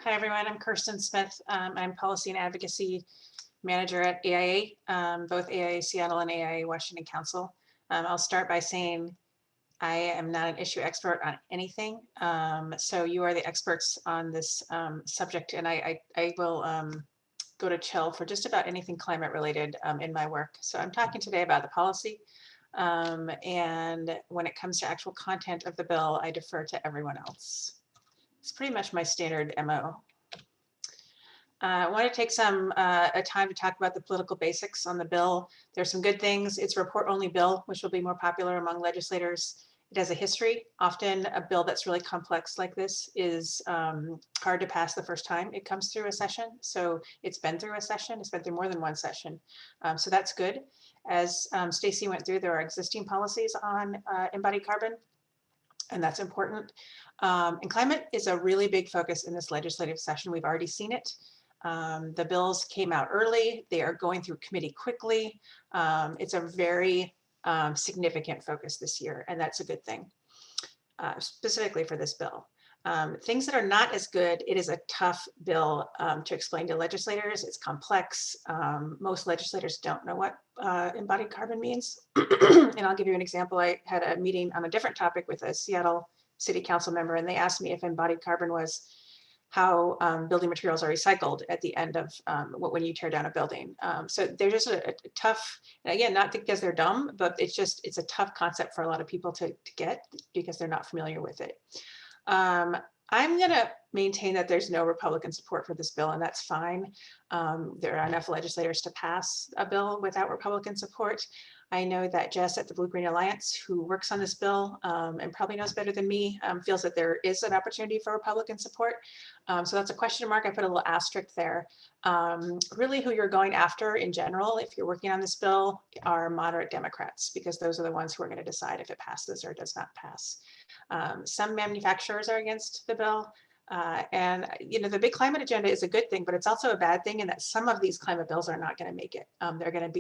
Hi, everyone. I'm Kirsten Smith. I'm Policy and Advocacy Manager at AIA, both AIA Seattle and AIA Washington Council. I'll start by saying I am not an issue expert on anything. So you are the experts on this subject, and I will go to chill for just about anything climate related in my work. So I'm talking today about the policy. And when it comes to actual content of the bill, I defer to everyone else. It's pretty much my standard MO. I want to take some time to talk about the political basics on the bill. There's some good things. It's a report-only bill, which will be more popular among legislators. It has a history. Often a bill that's really complex like this is hard to pass the first time it comes through a session. So it's been through a session. It's been through more than one session. So that's good. As Stacy went through, there are existing policies on embodied carbon, and that's important. And climate is a really big focus in this legislative session. We've already seen it. The bills came out early. They are going through committee quickly. It's a very significant focus this year, and that's a good thing, specifically for this bill. Things that are not as good, it is a tough bill to explain to legislators. It's complex. Most legislators don't know what embodied carbon means. And I'll give you an example. I had a meeting on a different topic with a Seattle City Council member, and they asked me if embodied carbon was how building materials are recycled at the end of when you tear down a building. So they're just a tough, and again, not because they're dumb, but it's a tough concept for a lot of people to get because they're not familiar with it. I'm going to maintain that there's no Republican support for this bill, and that's fine. There are enough legislators to pass a bill without Republican support. I know that Jess at the Blue Green Alliance, who works on this bill and probably knows better than me, feels that there is an opportunity for Republican support. So that's a question mark. I put a little asterisk there. Really who you're going after in general, if you're working on this bill, are moderate Democrats, because those are the ones who are going to decide if it passes or does not pass. Some manufacturers are against the bill. And you know, the big climate agenda is a good thing, but it's also a bad thing in that some of these climate bills are not going to make it.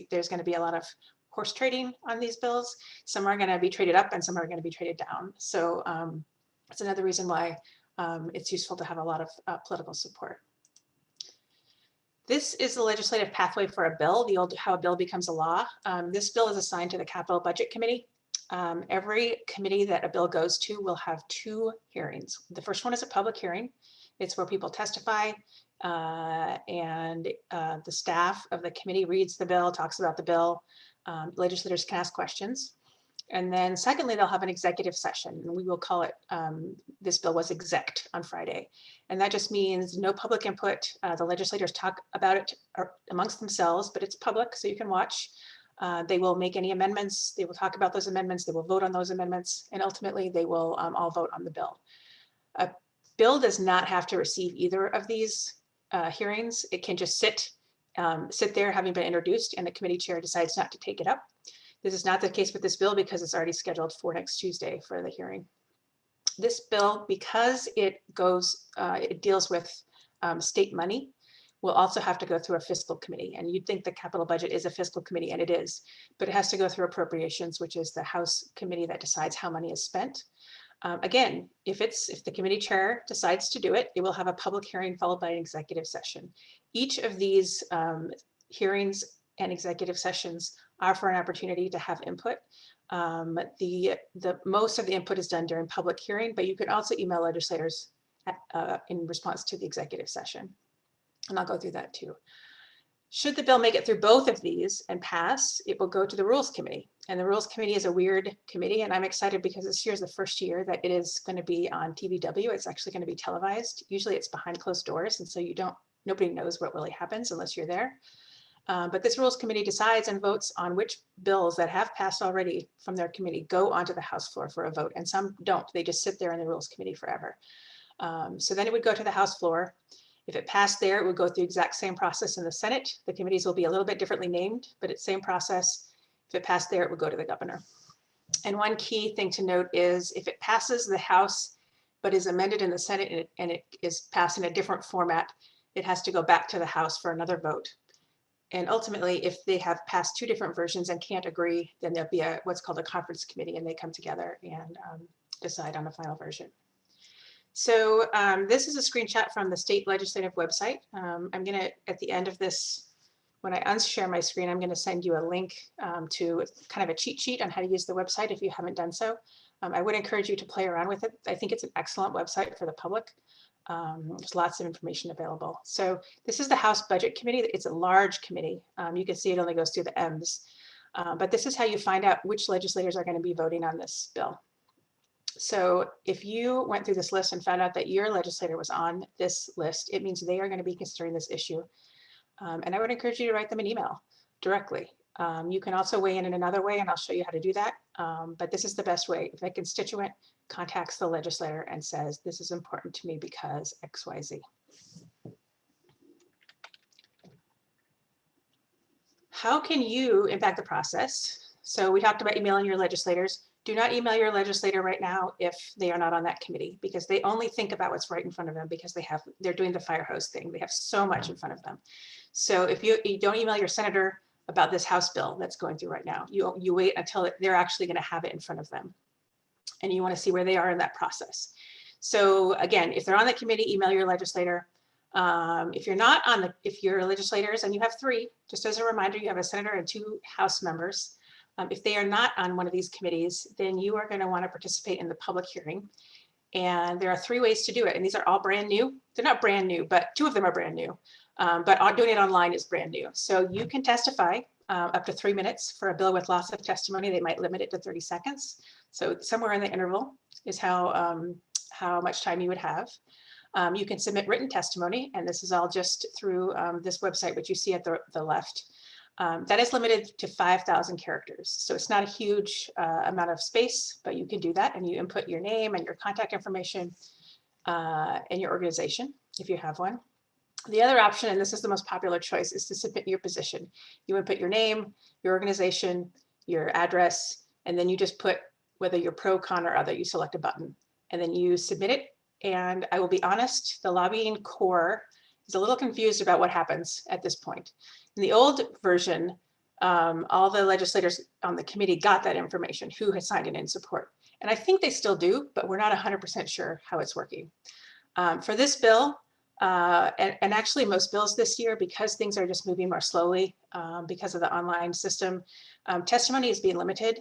There's going to be a lot of horse trading on these bills. Some are going to be traded up and some are going to be traded down. So it's another reason why it's useful to have a lot of political support. This is the legislative pathway for a bill, how a bill becomes a law. This bill is assigned to the Capital Budget Committee. Every committee that a bill goes to will have 2 hearings. The first one is a public hearing. It's where people testify and the staff of the committee reads the bill, talks about the bill. Legislators can ask questions. And then secondly, they'll have an executive session, and we will call it, this bill was execed on Friday. And that just means no public input. The legislators talk about it amongst themselves, but it's public, so you can watch. They will make any amendments. They will talk about those amendments. They will vote on those amendments. And ultimately, they will all vote on the bill. A bill does not have to receive either of these hearings. It can just sit there having been introduced, and the committee chair decides not to take it up. This is not the case with this bill because it's already scheduled for next Tuesday for the hearing. This bill, because it deals with state money, will also have to go through a fiscal committee. And you'd think the capital budget is a fiscal committee, and it is, but it has to go through appropriations, which is the House committee that decides how money is spent. Again, if the committee chair decides to do it, it will have a public hearing followed by an executive session. Each of these hearings and executive sessions offer an opportunity to have input. The most of the input is done during public hearing, but you can also email legislators in response to the executive session. And I'll go through that too. Should the bill make it through both of these and pass, it will go to the Rules Committee. And the Rules Committee is a weird committee, and I'm excited because this year is the first year that it is going to be on TVW. It's actually going to be televised. Usually it's behind closed doors, and so nobody knows what really happens unless you're there. But this Rules Committee decides and votes on which bills that have passed already from their committee go onto the House floor for a vote, and some don't. They just sit there in the Rules Committee forever. So then it would go to the House floor. If it passed there, it would go through the exact same process in the Senate. The committees will be a little bit differently named, but it's same process. If it passed there, it would go to the governor. And one key thing to note is if it passes the House, but is amended in the Senate and it is passed in a different format, it has to go back to the House for another vote. And ultimately, if they have passed 2 different versions and can't agree, then there'll be what's called a conference committee, and they come together and decide on a final version. So this is a screenshot from the state legislative website. I'm going to, at the end of this, when I unshare my screen, I'm going to send you a link to kind of a cheat sheet on how to use the website if you haven't done so. I would encourage you to play around with it. I think it's an excellent website for the public. There's lots of information available. So this is the House Budget Committee. It's a large committee. You can see it only goes through the M's. But this is how you find out which legislators are going to be voting on this bill. So if you went through this list and found out that your legislator was on this list, it means they are going to be considering this issue. And I would encourage you to write them an email directly. You can also weigh in another way, and I'll show you how to do that. But this is the best way. If a constituent contacts the legislator and says, this is important to me because X, Y, Z. How can you impact the process? So we talked about emailing your legislators. Do not email your legislator right now if they are not on that committee, because they only think about what's right in front of them because they're doing the fire hose thing. They have so much in front of them. So if you don't email your senator about this House bill that's going through right now, you wait until they're actually going to have it in front of them. And you want to see where they are in that process. So again, if they're on the committee, email your legislator. If you're not on if you're legislators and you have 3, just as a reminder, you have a senator and 2 House members. If they are not on one of these committees, then you are going to want to participate in the public hearing. And there are 3 ways to do it. And these are all brand new. They're not brand new, but 2 of them are brand new. But doing it online is brand new. So you can testify up to 3 minutes for a bill with lots of testimony. They might limit it to 30 seconds. So somewhere in the interval is how much time you would have. You can submit written testimony, and this is all just through this website, which you see at the left. That is limited to 5,000 characters. So it's not a huge amount of space, but you can do that, and you input your name and your contact information and your organization, if you have one. The other option, and this is the most popular choice, is to submit your position. You input your name, your organization, your address, and then you just put whether you're pro, con, or other. You select a button, and then you submit it. And I will be honest, the lobbying corps is a little confused about what happens at this point. In the old version, all the legislators on the committee got that information, who has signed in support. And I think they still do, but we're not 100% sure how it's working. For this bill, and actually most bills this year, because things are just moving more slowly because of the online system, testimony is being limited.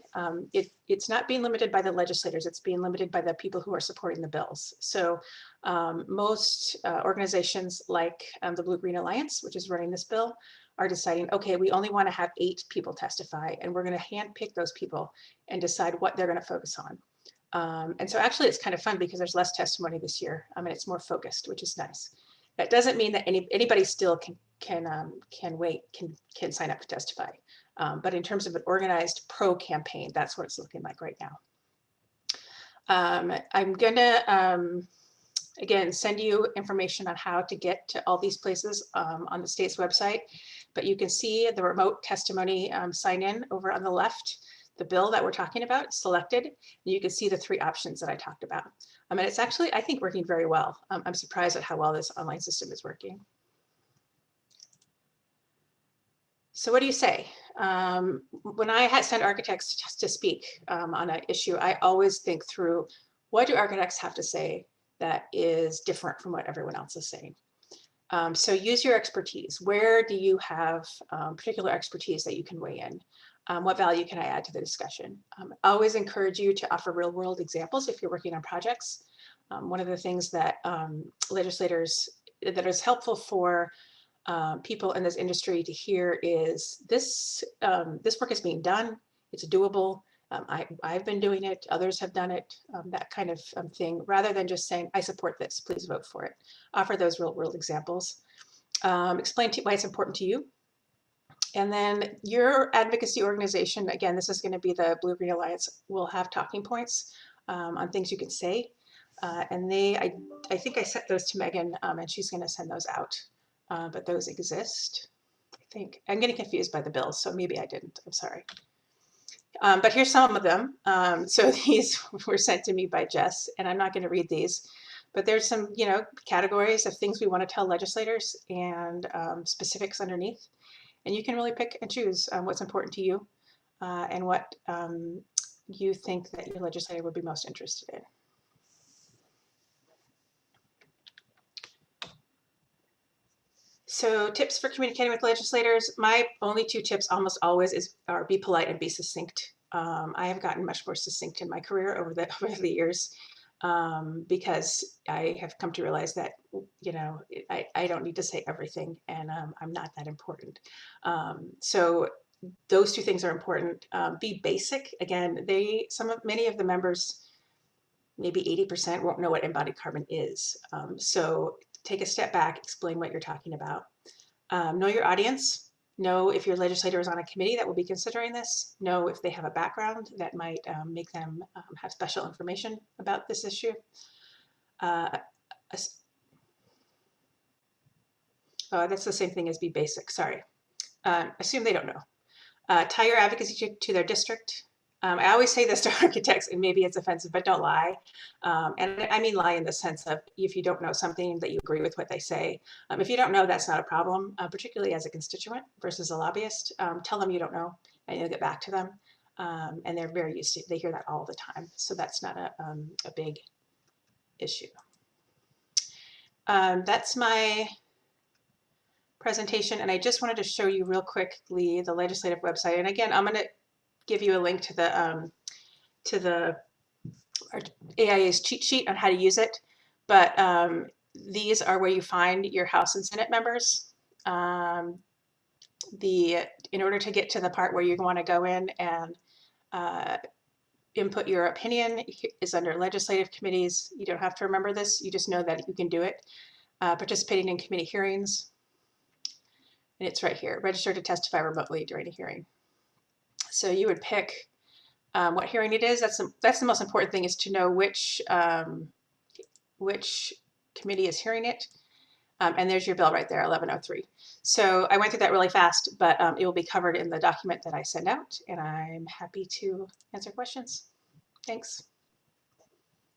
It's not being limited by the legislators, it's being limited by the people who are supporting the bills. So most organizations like the Blue-Green Alliance, which is running this bill, are deciding, okay, we only want to have 8 people testify, and we're going to handpick those people and decide what they're going to focus on. And so actually it's kind of fun because there's less testimony this year. And it's more focused, which is nice. That doesn't mean that anybody still can wait, can sign up to testify. But in terms of an organized pro campaign, that's what it's looking like right now. I'm gonna, again, send you information on how to get to all these places on the state's website, but you can see the remote testimony sign in over on the left. The bill that we're talking about selected, and you can see the 3 options that I talked about. And it's actually, I think, working very well. I'm surprised at how well this online system is working. So what do you say? When I send architects to speak on an issue, I always think through, what do architects have to say that is different from what everyone else is saying? So use your expertise. Where do you have particular expertise that you can weigh in? What value can I add to the discussion? I always encourage you to offer real world examples if you're working on projects. One of the things that legislators, that is helpful for people in this industry to hear is this work is being done, it's doable. I've been doing it, others have done it, that kind of thing, rather than just saying, I support this, please vote for it. Offer those real world examples. Explain why it's important to you. And then your advocacy organization, again, this is going to be the Blue-Green Alliance, will have talking points on things you can say. And I think I sent those to Megan, and she's going to send those out. But those exist, I think. I'm getting confused by the bills, so maybe I didn't. I'm sorry. But here's some of them. So these were sent to me by Jess, and I'm not going to read these. But there's some, categories of things we want to tell legislators and specifics underneath. And you can really pick and choose what's important to you and what you think that your legislator would be most interested in. So tips for communicating with legislators. My only two tips almost always are be polite and be succinct. I have gotten much more succinct in my career over the years because I have come to realize that, you know, I don't need to say everything, and I'm not that important. So those two things are important. Be basic. Again, many of the members, maybe 80%, won't know what embodied carbon is. So take a step back, explain what you're talking about. Know your audience. Know if your legislator is on a committee that will be considering this. Know if they have a background that might make them have special information about this issue. That's the same thing as be basic, sorry. Assume they don't know. Tie your advocacy to their district. I always say this to architects, and maybe it's offensive, but don't lie. And I mean lie in the sense of if you don't know something, that you agree with what they say. If you don't know, that's not a problem, particularly as a constituent versus a lobbyist. Tell them you don't know, and you'll get back to them. And they're very used to it. They hear that all the time. So that's not a big issue. That's my presentation, and I just wanted to show you real quickly the legislative website. And again, I'm going to give you a link to the AIA's cheat sheet on how to use it. But these are where you find your House and Senate members. In order to get to the part where you want to go in and input your opinion is under legislative committees. You don't have to remember this. You just know that you can do it. Participating in committee hearings. And it's right here, register to testify remotely during a hearing. So you would pick what hearing it is. That's the most important thing, is to know which committee is hearing it. And there's your bill right there, 1103. So I went through that really fast, but it will be covered in the document that I send out, and I'm happy to answer questions. Thanks.